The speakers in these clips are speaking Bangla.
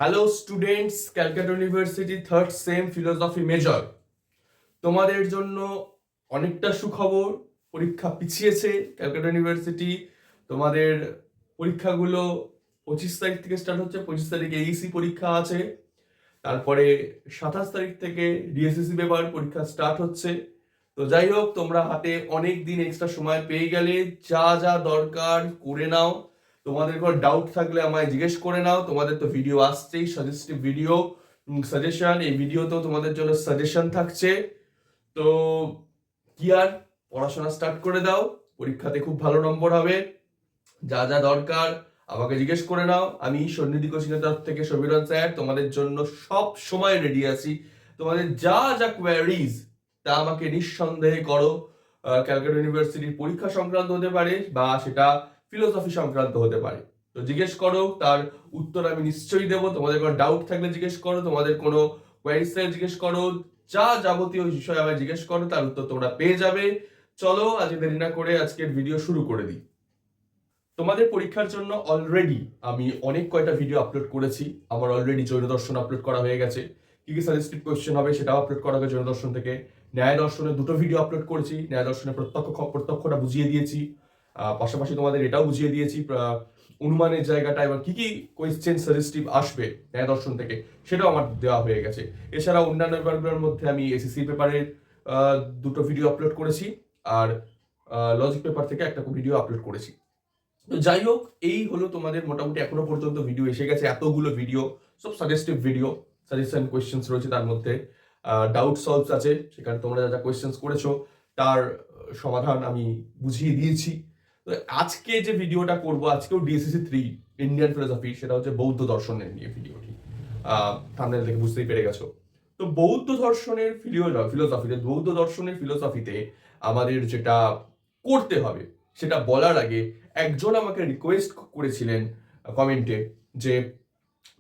Hello students, Calcutta university third same philosophy major. তোমাদের জন্য অনেকটা সুখবর। পরীক্ষা পিছিয়েছে ক্যালকাটা ইউনিভার্সিটি। তোমাদের পরীক্ষাগুলো 25 তারিখ থেকে স্টার্ট হচ্ছে। 25 তারিখে এইসি পরীক্ষা আছে, তারপরে 27 তারিখ থেকে ডিএসসিসি পেপার পরীক্ষা স্টার্ট হচ্ছে। তো যাই হোক, তোমরা হাতে অনেক দিন এক্সট্রা সময় পেয়ে গেলে যা যা দরকার করে নাও। তোমাদের কোনো ডাউট থাকলে আমায় জিজ্ঞেস করে নাও। তোমাদের তো ভিডিও আসছেই, সাজেস্টিভ ভিডিও, সাজেশন। এই ভিডিওতেও তোমাদের জন্য সাজেশন থাকছে। তো কি আর, পড়াশোনা স্টার্ট করে দাও। পরীক্ষাতে খুব ভালো নম্বর হবে। যা যা দরকার আমাকে জিজ্ঞেস করে নাও। আমি সন্নিধি কোচিংয়ের তরফ থেকে সমীরণ স্যার তোমাদের জন্য সব সময় রেডি আছি। তোমাদের যা যা কোয়ারিজ তা আমাকে নিঃসন্দেহে করো। ক্যালকাটা ইউনিভার্সিটির পরীক্ষা সংক্রান্ত হতে পারে বা সেটা ফিলোসফি সংক্রান্ত হতে পারে। তো জিজ্ঞেস করো, তার উত্তর আমি নিশ্চয়ই দেবো। তোমাদের কোনো ডাউট থাকলে জিজ্ঞেস করো, তোমাদের কোনো কোয়ারিজ থাকলে জিজ্ঞেস করো, যা যাবতীয় বিষয় আমায় জিজ্ঞেস করো, তার উত্তর তোমরা পেয়ে যাবে। চলো আজকে দেরি না করে আজকের ভিডিও শুরু করে দিই। তোমাদের পরীক্ষার জন্য অলরেডি আমি অনেক কয়টা ভিডিও আপলোড করেছি। আমার অলরেডি জৈন দর্শন আপলোড করা হয়ে গেছে। কি কি সাজেস্টিভ কোয়েশ্চেন হবে সেটাও আপলোড করা হবে জৈন দর্শন থেকে। ন্যায় দর্শনের দুটো ভিডিও আপলোড করেছি। ন্যায় দর্শনের প্রত্যক্ষটা বুঝিয়ে দিয়েছি, পাশাপাশি তোমাদের এটাও বুঝিয়ে দিয়েছি অনুমানের জায়গাটা এবং কি কি কোয়েশ্চেন সাজেস্টিভ আসবে ন্যায় দর্শন থেকে, সেটাও আমার দেওয়া হয়ে গেছে। এছাড়া অন্যান্য পেপারগুলোর মধ্যে আমি এসএসসি পেপারের দুটো ভিডিও আপলোড করেছি, আর লজিক পেপার থেকে একটা ভিডিও আপলোড করেছি। তো যাই হোক, এই হলো তোমাদের মোটামুটি এখনো পর্যন্ত ভিডিও এসে গেছে। এতগুলো ভিডিও, সব সাজেস্টিভ ভিডিও, সাজেশন কোয়েশ্চেন্স রয়েছে তার মধ্যে। ডাউট সলভস আছে, সেখানে তোমরা যা যা কোয়েশ্চেন্স করেছো তার সমাধান আমি বুঝিয়ে দিয়েছি। তো আজকে যে ভিডিওটা করবো, আজকেও ডিএসসিসি 3 ইন্ডিয়ান ফিলোসফি, সেটা হচ্ছে বৌদ্ধ দর্শনের নিয়ে ভিডিওটি। থাম্বনেল থেকে বুঝতেই পেরে গেছো। তো বৌদ্ধ দর্শনের ফিলোসফিতে, বৌদ্ধ দর্শনের ফিলোসফিতে আমাদের যেটা করতে হবে সেটা বলার আগে একজন আমাকে রিকোয়েস্ট করেছিলেন কমেন্টে যে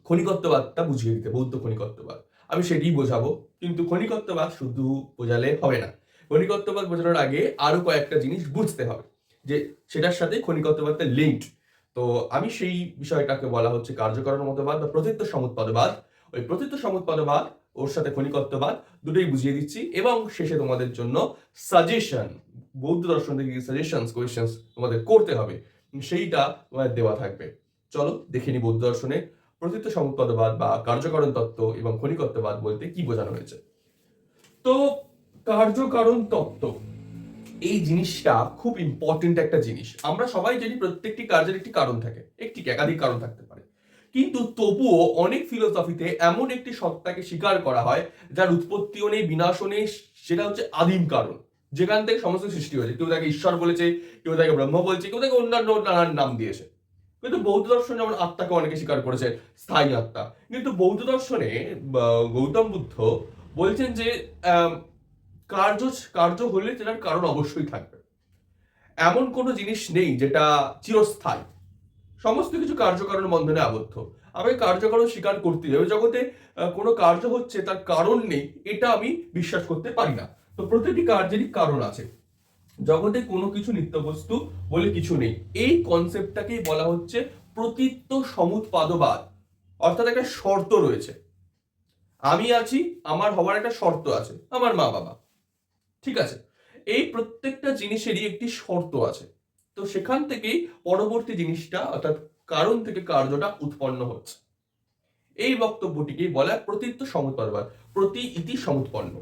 ক্ষণিকত্ববাদটা বুঝিয়ে দিতে, বৌদ্ধ ক্ষণিকত্ববাদ। আমি সেটাই বোঝাবো, কিন্তু ক্ষণিকত্ববাদ শুধু বোঝালে হবে না। ক্ষণিকত্ববাদ বোঝানোর আগে আরো কয়েকটা জিনিস বুঝতে হবে যে সেটার সাথে ক্ষণিকত্ববাদটা লিঙ্কড। তো আমি সেই বিষয়টাকে বলা হচ্ছে কার্যকারণ মতবাদ বা প্রতীত্ব সমুৎপদবাদ। ওই প্রতীত্ব সমুৎপদবাদ ওর সাথে ক্ষণিকত্ববাদ দুটোই বুঝিয়ে দিচ্ছি, এবং শেষে তোমাদের জন্য সাজেশন, বৌদ্ধ দর্শন থেকে সাজেশনস কোয়েশ্চেন্স তোমাদের করতে হবে, সেইটা তোমাদের দেওয়া থাকবে। চলো দেখে নি বৌদ্ধ দর্শনে প্রতীত্ব সমুৎপদবাদ বা কার্যকারণ তত্ত্ব এবং ক্ষণিকত্ববাদ বলতে কি বোঝানো হয়েছে। তো কার্যকারণ তত্ত্ব, এই জিনিসটা খুব ইম্পর্টেন্ট একটা জিনিস। আমরা সবাই জানি প্রত্যেকটি কার্যের একটি কারণ থাকে, একটি একাধিক কারণ থাকতে পারে, কিন্তু তবুও অনেক ফিলোসফিতে এমন একটি সত্তাকে স্বীকার করা হয় যার উৎপত্তিও নেই, বিনাশও নেই। সেটা হচ্ছে আদিম কারণ, যেখান থেকে সমস্ত সৃষ্টি হয়েছে। কেউ তাকে ঈশ্বর বলেছে, কেউ তাকে ব্রহ্ম বলছে, কেউ তাকে অন্যান্য নানান নাম দিয়েছে। কিন্তু বৌদ্ধ দর্শন যেমন আত্মাকে অনেকে স্বীকার করেছে, স্থায়ী আত্মা। কিন্তু বৌদ্ধ দর্শনে গৌতম বুদ্ধ বলছেন যে কার্য কার্য হলে সেটার কারণ অবশ্যই থাকবে। এমন কোনো জিনিস নেই যেটা চিরস্থায়ী। সমস্ত কিছু কার্যকারণ বন্ধনে আবদ্ধ। আমি কার্যকারণ স্বীকার করতে হবে। জগতে কোনো কার্য হচ্ছে তার কারণ নেই, এটা আমি বিশ্বাস করতে পারি না। তো প্রতিটি কার্যেরই কারণ আছে। জগতে কোনো কিছু নিত্যবস্তু বলে কিছু নেই। এই কনসেপ্টটাকেই বলা হচ্ছে প্রতীত্ব সমুৎপাদবাদ। অর্থাৎ একটা শর্ত রয়েছে, আমি আছি, আমার হওয়ার একটা শর্ত আছে, আমার মা বাবা, ঠিক আছে। এই প্রত্যেকটা জিনিসেরই একটি শর্ত আছে। তো সেখান থেকেই পরবর্তী জিনিসটা, অর্থাৎ কারণ থেকে কার্যটা উৎপন্ন হচ্ছে। এই বক্তব্যটিকেই বলা হয় প্রতীত্ব সমুৎপদবাদ, প্রতি ইতি সমুৎপন্ন।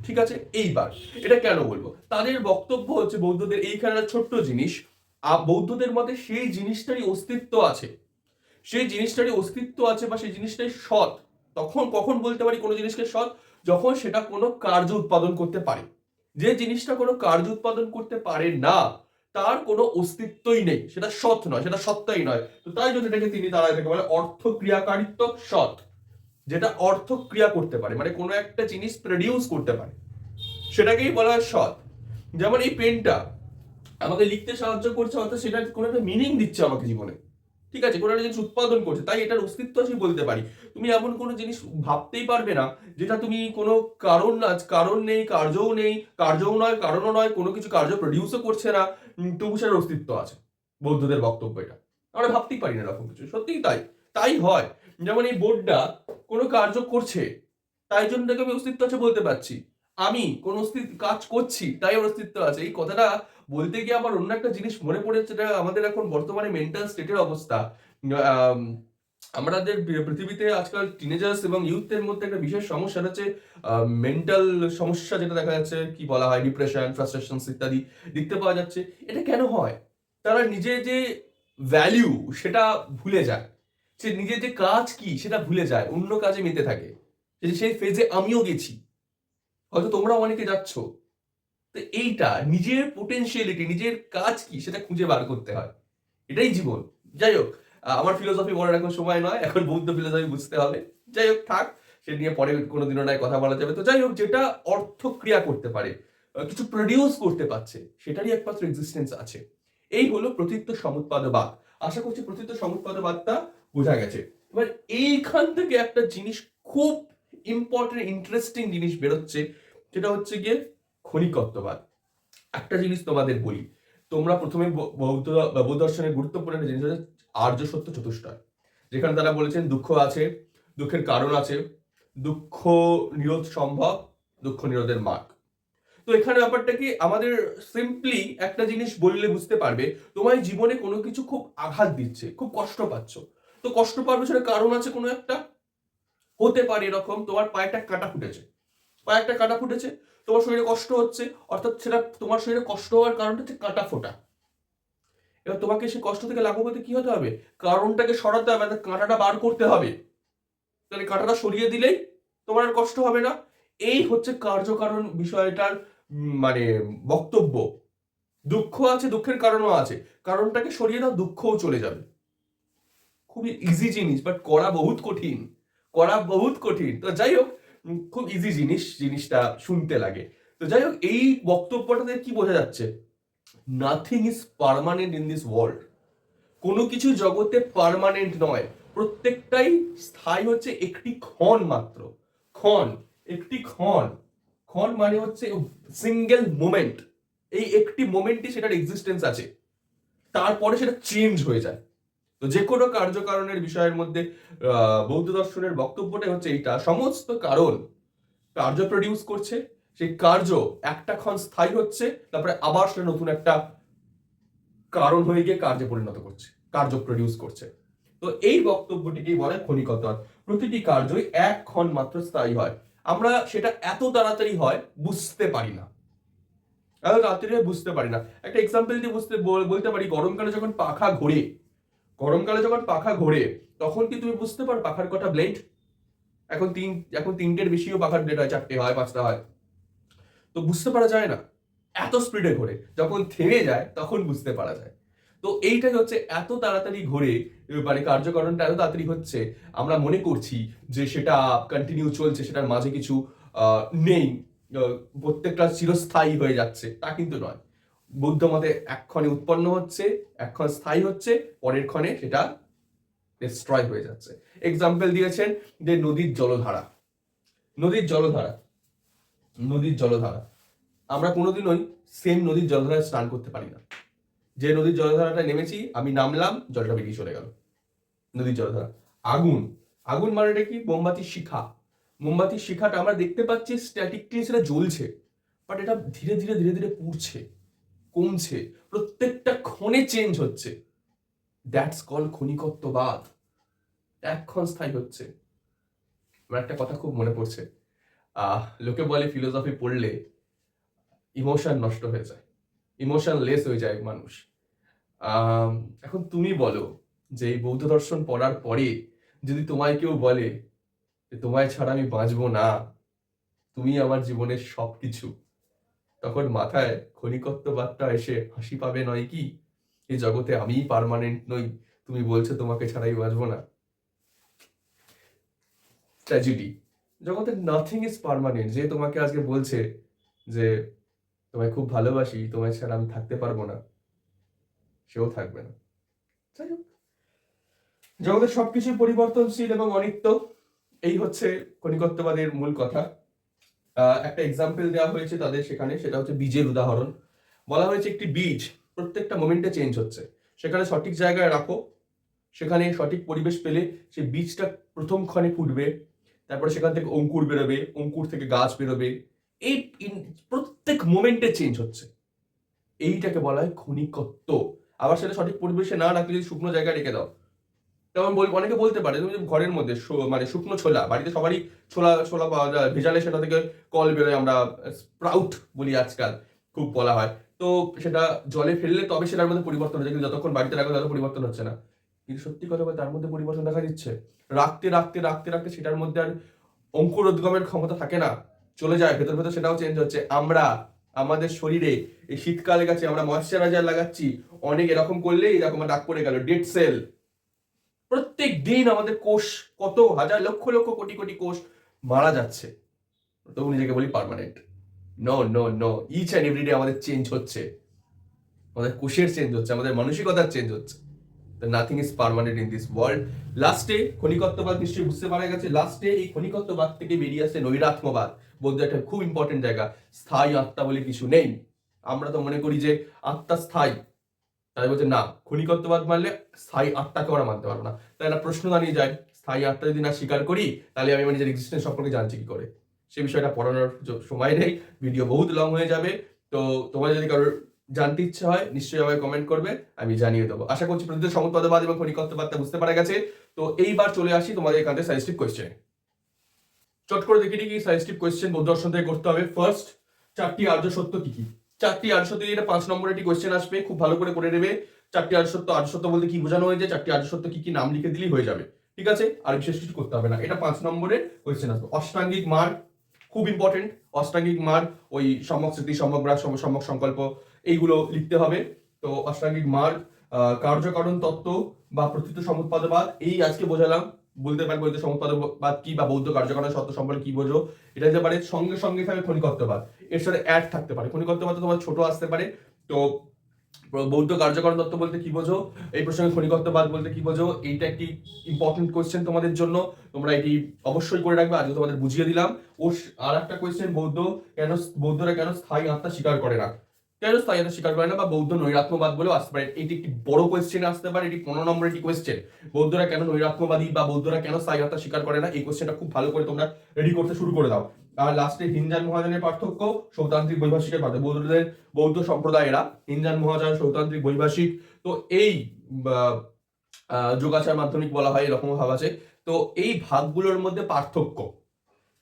ঠিক আছে, এইবার এটা কেন বলবো? তাদের বক্তব্য হচ্ছে, বৌদ্ধদের এইখানে একটা ছোট্ট জিনিস, বৌদ্ধদের মতে সেই জিনিসটারই অস্তিত্ব আছে, সেই জিনিসটারই অস্তিত্ব আছে বা সেই জিনিসটাই সৎ। তখন কখন বলতে পারি কোনো জিনিসকে সৎ? যখন সেটা কোনো কার্য উৎপাদন করতে পারে। যে জিনিসটা কোনো কার্য উৎপাদন করতে পারে না, তার কোনো অস্তিত্বই নেই, সেটা সৎ নয়, সেটা সত্তাই নয়। তো তাই জন্য এটাকে তারা এটাকে বলে অর্থ ক্রিয়াকারিত্ব সৎ। যেটা অর্থ ক্রিয়া করতে পারে, মানে কোনো একটা জিনিস প্রডিউস করতে পারে, সেটাকেই বলা হয় সৎ। যেমন এই পেনটা আমাকে লিখতে সাহায্য করছে, অর্থাৎ সেটা কোনো একটা মিনিং দিচ্ছে আমাকে জীবনে, ঠিক আছে, কোনো একটা জিনিস উৎপাদন করছে, তাই এটার অস্তিত্ব আছে বলতে পারি। তুমি এমন কোনো জিনিস ভাবতেই পারবে না যেটা তুমি কোনো কারণ নেই, কার্যও নয়, কারণও নয়, কোনো কিছু কার্য প্রডিউসও করছে না, তবু সেটার অস্তিত্ব আছে। বৌদ্ধদের বক্তব্য এটা। আমরা ভাবতেই পারি না এরকম কিছু, সত্যিই তাই, তাই হয়। যেমন এই বোর্ডটা কোনো কার্য করছে, তাই জন্য তাকে আমি অস্তিত্ব আছে বলতে পারছি। আমি কোন কাজ করছি তাই ওর অস্তিত্ব আছে। এই কথাটা বলতে গিয়ে আমার অন্য একটা জিনিস মনে পড়েছে, যেটা আমাদের এখন বর্তমানে মেন্টাল স্টেটের অবস্থা। আম, আমাদের পৃথিবীতে আজকাল টিনেজার্স এবং ইউথদের মধ্যে একটা বিশেষ সমস্যা হচ্ছে মেন্টাল সমস্যা, যেটা দেখা যাচ্ছে কি বলা হয় ডিপ্রেশন, ফ্রাস্ট্রেশন ইত্যাদি দেখতে পাওয়া যাচ্ছে। এটা কেন হয়? তারা নিজে যে ভ্যালিউ সেটা ভুলে যায়, সে নিজের যে কাজ কি সেটা ভুলে যায়, অন্য কাজে মেতে থাকে। সেই ফেজে আমিও গেছি, হয়তো তোমরা অনেকে যাচ্ছ। তো এইটা নিজের পোটেনশিয়ালিটি, নিজের কাজ কি সেটা খুঁজে বার করতে হয়, এটাই জীবন। যাই হোক, আমার ফিলোসফি বলার এখন সময় নয়, এখন বৌদ্ধ ফিলোসফি বুঝতে হবে। যাই হোক থাক, সে নিয়ে পরে কোনোদিনও নয় কথা বলা যাবে। তো যাই হোক, যেটা অর্থক্রিয়া করতে পারে, কিছু প্রডিউস করতে পারছে, সেটারই একমাত্র এক্সিস্টেন্স আছে। এই হলো প্রতীত্ব সমুৎপাদবাদ। আশা করছি প্রতীত্ব সমুৎপাদবাদটা বোঝা গেছে। এবার এইখান থেকে একটা জিনিস খুব ইম্পর্টেন্ট ইন্টারেস্টিং জিনিস বেরোচ্ছে, যেটা হচ্ছে গিয়ে ক্ষণিকত্ববাদ। একটা জিনিস তোমাদের বলি, তোমরা প্রথমে বৌদ্ধ দর্শনের গুরুত্বপূর্ণ একটা জিনিস হচ্ছে আর্য সত্য চতুষ্টয়, যেখানে তারা বলেছেন দুঃখ আছে, দুঃখের কারণ আছে, দুঃখ নিরোধ সম্ভব, দুঃখ নিরোধের মার্গ। তো এখানে ব্যাপারটা কি, আমাদের সিম্পলি একটা জিনিস বললে বুঝতে পারবে, তোমার জীবনে কোনো কিছু খুব আঘাত দিচ্ছে, খুব কষ্ট পাচ্ছ। তো কষ্ট পাওয়ার পেছনে কারণ আছে কোনো একটা। হতে পারে এরকম, তোমার পায়ে একটা কাঁটা ফুটেছে, পায়ে একটা কাঁটা ফুটেছে, তোমার শরীরে কষ্ট হচ্ছে, অর্থাৎ সেটা তোমার শরীরে কষ্ট হওয়ার কারণটা হচ্ছে কাঁটা ফোটা। এবার তোমাকে সেই কষ্ট থেকে লাঘব হতে কি হতে হবে? কারণটাকে সরাতে হবে, কাঁটাটা বার করতে হবে। তাহলে কাঁটাটা সরিয়ে দিলেই তোমার আর কষ্ট হবে না। এই হচ্ছে কার্যকারণ বিষয়টার মানে বক্তব্য। দুঃখ আছে, দুঃখের কারণও আছে, কারণটাকে সরিয়ে দাও, দুঃখও চলে যাবে। খুবই ইজি জিনিস, বাট করা বহুত কঠিন, করা বহুত কঠিন। তো যাই হোক, খুব ইজি জিনিস, জিনিসটা শুনতে লাগে। তো যাই হোক, এই বক্তব্যটাতে কি বোঝা যাচ্ছে? Nothing is permanent in this world. কোনো কিছু জগতে পার্মানেন্ট নয়, প্রত্যেকটাই স্থায়ী হচ্ছে একটি ক্ষণ মাত্র। ক্ষণ, একটি ক্ষণ। ক্ষণ মানে হচ্ছে সিঙ্গেল মোমেন্ট। এই একটি মোমেন্টই সেটার এক্সিস্টেন্স আছে, তারপরে সেটা চেঞ্জ হয়ে যায়। তো যে কোনো কার্যকারণের বিষয়ের মধ্যে বৌদ্ধ দর্শনের বক্তব্যটা হচ্ছে এইটা, সমস্ত কারণ কার্য প্রডিউস করছে, সেই কার্য একটা ক্ষণ স্থায়ী হচ্ছে, তারপরে আবার সেটা নতুন একটা কারণ হয়ে গিয়ে কার্যে পরিণত করছে, কার্য প্রডিউস করছে। তো এই বক্তব্যটিকেই বলে ক্ষণিকত্ব। প্রতিটি কার্যই এক ক্ষণ মাত্র স্থায়ী হয়। আমরা সেটা এত তাড়াতাড়ি হয় বুঝতে পারি না, এত তাড়াতাড়ি বুঝতে পারি না। একটা এক্সাম্পল দিয়ে বলতে পারি, গরমকালে যখন পাখা ঘোরে, গরমকালে যখন পাখা ঘোরে, তখন কি তুমি বুঝতে পারো পাখার কটা ব্লেড? এখন এখন তিনটের বেশিও পাখার ব্লেড হয়, চারটে হয়, পাঁচটা হয়। তো বুঝতে পারা যায় না, এত স্পিডে ঘোরে। যখন থেমে যায় তখন বুঝতে পারা যায়। তো এইটাই হচ্ছে এত তাড়াতাড়ি ঘোরে, মানে কার্যকরণটা এত তাড়াতাড়ি হচ্ছে, আমরা মনে করছি যে সেটা কন্টিনিউ চলছে, সেটার মাঝে কিছু নেই, প্রত্যেকটা চিরস্থায়ী হয়ে যাচ্ছে, তা কিন্তু নয়। বৌদ্ধ মতে এক ক্ষণে উৎপন্ন হচ্ছে, এক ক্ষণ স্থায়ী হচ্ছে, পরের ক্ষণে সেটা ডিস্ট্রয় হয়ে যাচ্ছে। এক্সাম্পল দিয়েছেন যে নদীর জলধারা, নদীর জলধারা, নদীর জলধারা, আমরা কোনোদিনই সেম নদীর জলধারায় স্নান করতে পারি না। যে নদীর জলধারাটা নেমেছি, আমি নামলাম, জলটা বেরিয়ে চলে গেল, নদীর জলধারা। আগুন, আগুন মানেটা কি? মোমবাতির শিখা। মোমবাতির শিখাটা আমরা দেখতে পাচ্ছি স্ট্যাটিকলি সেটা জ্বলছে, বাট এটা ধীরে ধীরে ধীরে ধীরে পুড়ছে, কমছে, প্রত্যেকটা ক্ষণে চেঞ্জ হচ্ছে। That's call ক্ষণিকত্ববাদ। এক্ষণ স্থায়ী হচ্ছে। আমার একটা কথা খুব মনে পড়ছে, লোকে বলে ফিলোসফি পড়লে ইমোশন নষ্ট হয়ে যায়, ইমোশন লেস হয়ে যায় মানুষ। এখন তুমি বলো যে এই বৌদ্ধ দর্শন পড়ার পরে যদি তোমায় কেউ বলে যে তোমায় ছাড়া আমি বাঁচবো না, তুমি আমার জীবনের সবকিছু, তখন মাথায় ক্ষণিকত্ববাদটা এসে হাসি পাবে নয় কি? এই জগতে আমিই পার্মানেন্ট নই, তুমি বলছো তোমাকে ছাড়াই বাঁচবো না। ট্র্যাজেডি। জগতে নাথিং ইজ পার্মানেন্ট। যে তোমাকে আজকে বলছে যে তোমায় খুব ভালোবাসি, তোমায় ছাড়া আমি থাকতে পারবো না, সেও থাকবে না। যাই হোক, জগতের সবকিছু পরিবর্তনশীল এবং অনিত্য, এই হচ্ছে কণিকত্ববাদের মূল কথা। একটা এক্সাম্পল দেওয়া হয়েছে তাদের সেখানে, সেটা হচ্ছে বীজের উদাহরণ। বলা হয়েছে একটি বীজ প্রত্যেকটা মোমেন্টে চেঞ্জ হচ্ছে, সেখানে সঠিক জায়গায় রাখো, সেখানে সঠিক পরিবেশ পেলে সেই বীজটা প্রথম ক্ষণে ফুটবে, তারপরে সেখান থেকে অঙ্কুর বেরোবে, অঙ্কুর থেকে গাছ বেরোবে। এই প্রত্যেক মোমেন্টে চেঞ্জ হচ্ছে, এইটাকে বলা হয় ক্ষণিকত্ব। আবার সেটা সঠিক পরিবেশে না রাখলে যদি শুকনো জায়গায় রেখে দাও, যেমন অনেকে বলতে পারে তুমি ঘরের মধ্যে মানে শুকনো ছোলা, বাড়িতে সবারই ছোলা ছোলা পাওয়া যায়, ভেজালে সেটা থেকে কল বেরোয়, আমরা স্প্রাউট বলি আজকাল, খুব বলা হয়। তো সেটা জলে ফেললে তবে সেটার মধ্যে পরিবর্তন হচ্ছে, কিন্তু যতক্ষণ বাড়িতে রাখো তত পরিবর্তন হচ্ছে না। কিন্তু সত্যি কথা বলতে তার মধ্যে পরিবর্তন দেখা দিচ্ছে। রাখতে রাখতে রাখতে রাখতে সেটার মধ্যে আর অঙ্কুরোদ্গমের ক্ষমতা থাকে না, চলে যায় ভেতর ভেতর, সেটাও চেঞ্জ হচ্ছে। আমরা আমাদের শরীরে এই শীতকালে গেছে আমরা ময়েশ্চারাইজার লাগাচ্ছি, অনেক এরকম করলে এরকম ডাক পড়ে গেল, ডেড সেল। প্রত্যেক দিন আমাদের কোষ, কত হাজার লক্ষ লক্ষ কোটি কোটি কোষ মারা যাচ্ছে, তবু নিজেকে বলি permanent. No no no, each and everyday আমাদের চেঞ্জ হচ্ছে, আমাদের কোষের চেঞ্জ হচ্ছে, আমাদের মানসিকতার চেঞ্জ হচ্ছে। Nothing is permanent in this world. লাস্টে ক্ষণিকত্ববাদ নিশ্চয়ই বুঝতে পারা গেছে, লাস্টে এই ক্ষণিকত্ববাদ থেকে বেরিয়ে আসে নৈরাত্মবাদ। বৌদ্ধ একটা খুব ইম্পর্টেন্ট জায়গা, স্থায়ী আত্মা বলে কিছু নেই। আমরা তো মনে করি যে আত্মা স্থায়ী, তাই বলছে না, ক্ষণিকত্ববাদ মানলে স্থায়ী আত্মাকে আমরা মানতে পারবো না। তাই একটা প্রশ্ন দাঁড়িয়ে যায়, স্থায়ী আত্মা যদি না স্বীকার করি, তাহলে আমি আমার নিজের এক্সিস্টেন্স সম্পর্কে জানছি কি করে? সে বিষয়টা পড়ানোর সময় নেই, ভিডিও বহুত লং হয়ে যাবে। তো তোমার যদি কারোর জানতে ইচ্ছে হয় নিশ্চয়ই আমাকে কমেন্ট করবে, আমি জানিয়ে দেবো। আশা করছি প্রতিটি সমুৎপাদবাদ এবং ক্ষণিকত্ববাদটা বুঝতে পারা গেছে। তো এইবার চলে আসি তোমাদের এখান থেকে সাজেস্টিভ কোয়েশ্চেনে। চট করে দেখে কি সাজেস্টিভ কোয়েশ্চেন বৌদ্ধ দর্শন থেকে করতে হবে। ফার্স্ট, 4টি আর্য সত্য কি কি? 4টি আর্য সত্য, এটা 5 নম্বরের একটি কোয়েশ্চেন আসবে, খুব ভালো করে করে নেবে। 4টি আর্য সত্য, আর্য সত্য বলতে কি বোঝানো হয়েছে, 4টি আর্য সত্য কি কি নাম লিখে দিলেই হয়ে যাবে, ঠিক আছে? আর বিশেষ কিছু করতে হবে না, এটা 5 নম্বরের কোয়েশ্চেন আসবে। অষ্টাঙ্গিক মার্গ খুব ইম্পর্টেন্ট, অষ্টাঙ্গিক মার্গ ওই সম্যক স্মৃতি, সম্যক গ্রাস, সম্যক সংকল্প, এইগুলো লিখতে হবে। তো অষ্টাঙ্গিক মার্গ, কার্যকারণ তত্ত্ব বা প্রকৃত সমুৎপাদবাদ, এই আজকে বোঝালাম। বলতে পারে বৌদ্ধ সমুৎপাদবাদ কি বা বৌদ্ধ কার্যকারণ সত্য সম্পর্কে কি বোঝো, এটা হতে পারে। সঙ্গে সঙ্গে থাকবে ক্ষণিকত্ববাদ, এর সাথে অ্যাড থাকতে পারে। ক্ষণিকত্ববাদ তোমার ছোট আসতে পারে। তো বৌদ্ধ কার্যকারণ তত্ত্ব বলতে কি বোঝো, এই প্রসঙ্গে ক্ষণিকত্ববাদ বলতে কি বোঝো, এইটা একটি ইম্পর্টেন্ট কোয়েশ্চেন তোমাদের জন্য, তোমরা এটি অবশ্যই করে রাখবে। আজকে তোমাদের বুঝিয়ে দিলাম। ও আর একটা কোয়েশ্চেন, বৌদ্ধরা কেন স্থায়ী আত্মা স্বীকার করে না, কেন স্থায়ী আত্মা স্বীকার করে না, বা বৌদ্ধ নৈরাত্মবাদ বলেও আসতে পারে। এটি একটি বড় কোয়েশ্চেন আসতে পারে, এটি 15 নম্বরের একটি কোয়েশ্চেন। বৌদ্ধরা কেন নৈরাত্মবাদী বা বৌদ্ধরা কেন স্থায়ী আত্মা স্বীকার করে না, এই কোয়েশ্চেনটা খুব ভালো করে তোমরা রেডি করতে শুরু করে দাও। আর লাস্টে হিনজান মহাযানের পার্থক্য, সৌতান্ত্রিক বৈভাষিকের পার্থক্য। বৌদ্ধ সম্প্রদায়েরা হিনজান মহাযান, সৌতান্ত্রিক বৈভাষিক, তো এই যোগাচার মাধ্যমিক বলা হয়, এরকম ভাব আছে। তো এই ভাগগুলোর মধ্যে পার্থক্য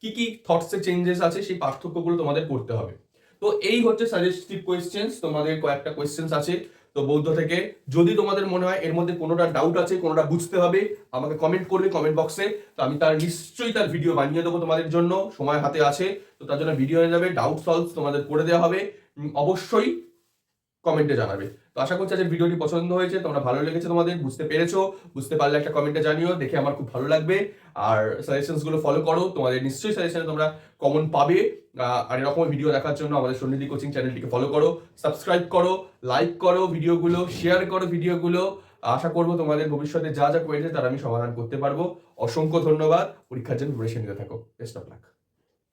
কি কি, থটস এর চেঞ্জেস আছে, সেই পার্থক্যগুলো তোমাদের করতে হবে। তো এই হচ্ছে সাজেস্টিভ কোয়েশ্চেন্স, তোমাদের কয়েকটা কোয়েশ্চেন্স আছে তো বৌদ্ধ থেকে। যদি তোমাদের মনে হয় এর মধ্যে কোনোটা ডাউট আছে, কোনোটা বুঝতে হবে, আমাকে কমেন্ট করবে কমেন্ট বক্সে, তো আমি তার নিশ্চয়ই তার ভিডিও বানিয়ে দেবো তোমাদের জন্য, সময় হাতে আছে। তো তার জন্য ভিডিও হয়ে যাবে, ডাউট সলভ তোমাদের করে দেওয়া হবে, অবশ্যই কমেন্টে জানাবে। তো আশা করছি আজকের ভিডিওটি পছন্দ হয়েছে, তোমরা ভালো লেগেছে, তোমাদের বুঝতে পেরেছো, বুঝতে পারলে একটা কমেন্টে জানিও, দেখে আমার খুব ভালো লাগবে। আর সাজেশনস গুলো ফলো করো, তোমাদের নিশ্চয়ই সাজেশনে তোমরা কমন পাবে। আর এরকম ভিডিও দেখার জন্য আমাদের সন্নিধি কোচিং চ্যানেলটিকে ফলো করো, সাবস্ক্রাইব করো, লাইক করো ভিডিওগুলো, শেয়ার করো ভিডিওগুলো। আশা করবো তোমাদের ভবিষ্যতে যা যা কোয়েশ্চেন তার আমি সমাধান করতে পারবো। অসংখ্য ধন্যবাদ। পরীক্ষার জন্য প্রিপারেশন নিতে থাকো। Best of luck.